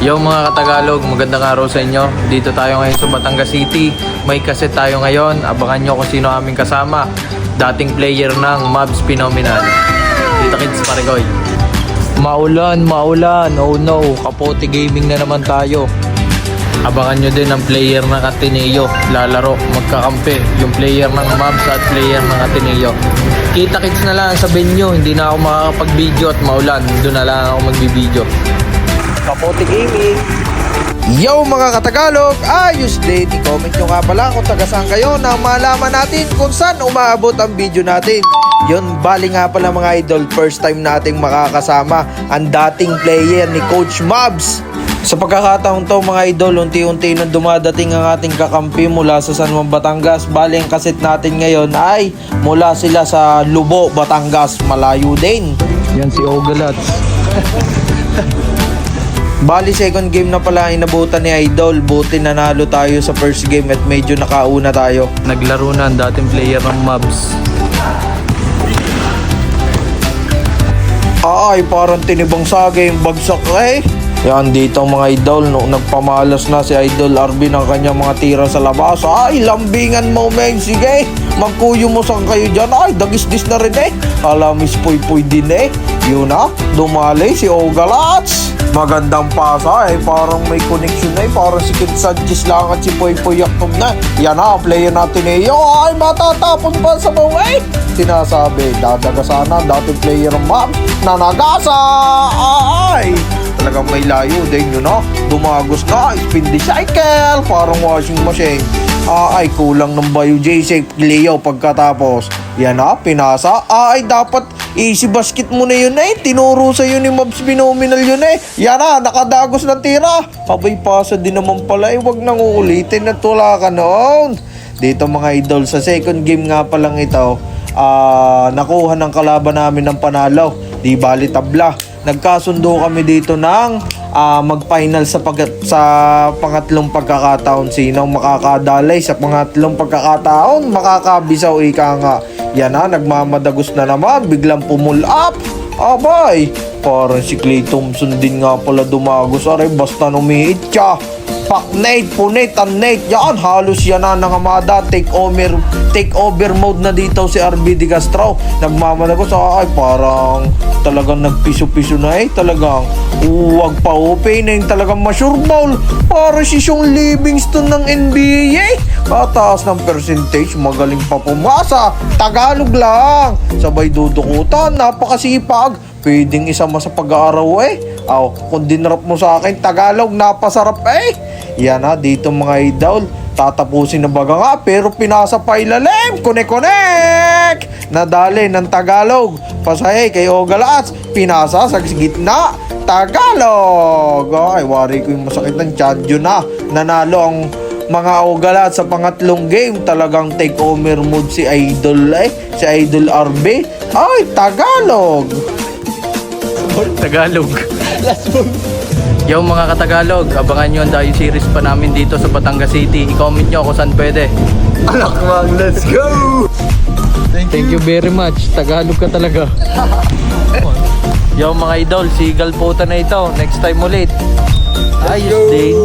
Yo mga katagalog, magandang araw sa inyo. Dito tayo ngayon sa Batangas City. May kaset tayo ngayon. Abangan nyo kung sino aming kasama. Dating player ng Mavs Phenomenal. Dito kids Parigoy. Maulan. Oh no, Kapote Gaming na naman tayo. Abangan nyo din ang player ng Ateneo. Lalaro, magkakampi. Yung player ng Mavs at player ng Ateneo. Kita kids na lang sa venue. Hindi na ako makakapag-video at maulan. Doon na lang ako magbibideo. Kapote Gaming. Yo mga katagalog, ayos din. I-comment nyo nga pala kung taga saan kayo na malaman natin kung saan umaabot ang video natin. Yun, bali nga pala mga idol, first time nating makakasama ang dating player ni Coach Mavs. Sa pagkakataon to mga idol, unti-unti nang dumadating ang ating kakampi mula sa San Juan, Batangas. Bali ang kaset natin ngayon ay mula sila sa Lubo, Batangas. Malayo din. Yan si Ogalats. Bali second game na pala ang inabutan ni Idol. Buti nanalo tayo sa first game at medyo nakauna tayo. Naglaro na ang dating player ng Mavs. Ay, parang tinibang saging bagsak eh. Yan dito mga idol, no, nagpamalas na si Idol RB ng kanyang mga tira sa labas. Ay, lambingan mo men, sige. Magkuyo mo sa kayo dyan. Ay, dagis-dis na rin eh. Alamis puy-puy din eh. Yun na, dumali si Ogalats. Magandang pasa eh, parang may connection na eh. Parang si Kid Sanchez lang at si Puy Puy Yaktom na. Yan na, ang player natin eh. Ay, matatapon pa sa baway. Sinasabi, dadaga sana dating player ng Mavs. Nanagasa! Ay! Talagang may layo din yun na. Dumagos na, spin the cycle. Parang washing machine. Ay, kulang ng Bayo J-Safe Leo pagkatapos. Yan na, pinasa. Ay, dapat easy basket mo na yun eh. Tinuro sa'yo ni Mavs Phenomenal yun eh. Yan na, nakadagos na tira. Abay, pasa din naman pala eh. Huwag nang uulitin at wala ka noon. Dito mga idol, sa second game nga palang ito, nakuha ng kalaban namin ng panalo. Di bali tabla. Nagkasundo kami dito ng mag-final sa pangatlong pagkakataon. Sino makakadalay sa pangatlong pagkakataon? Makakabisaw ika nga. Yan na, nagmamadagos na naman. Biglang pull up. Abay, parang si Klay Thompson din nga pala dumagos. Aray, basta numihit siya. Pak Nate, punit, ang Nate. Yan, halos yan na nangamada. Take over mode na dito si RB Di Castro. Nagmamadagos. Ay, parang talagang nagpiso-piso na eh. Talagang huwag pa open na yung talagang ma-sure ball. Para si Sean Livingston ng NBA. Pataas ng percentage, magaling pa pumasa. Tagalog lang. Sabay dudukutan, napakasipag. Pwedeng isama sa pag-aaraw eh. Kung dinrap mo sa akin, Tagalog, napasarap eh. Yan na, dito mga idol. Tatapusin na baga nga, pero pinasa pa ilalim. Connect! Nadali ng Tagalog. Pasahe kay Ogalats. Pinasa sa gitna. Tagalog! Ay, wari ko yung masakit ng Chadyo na. Nanalo ang mga Ogalats sa pangatlong game. Talagang take over mode si Idol eh. Si Idol RB. Ay, Tagalog! Tagalog. Yo mga katagalog, abangan nyo ang Dayo series pa namin dito sa Batangas City. I-comment nyo kung saan pwede. Anak mang, let's go! Thank you very much. Tagalog ka talaga. Yo mga idol, sigal po na ito. Next time ulit. Ayos din.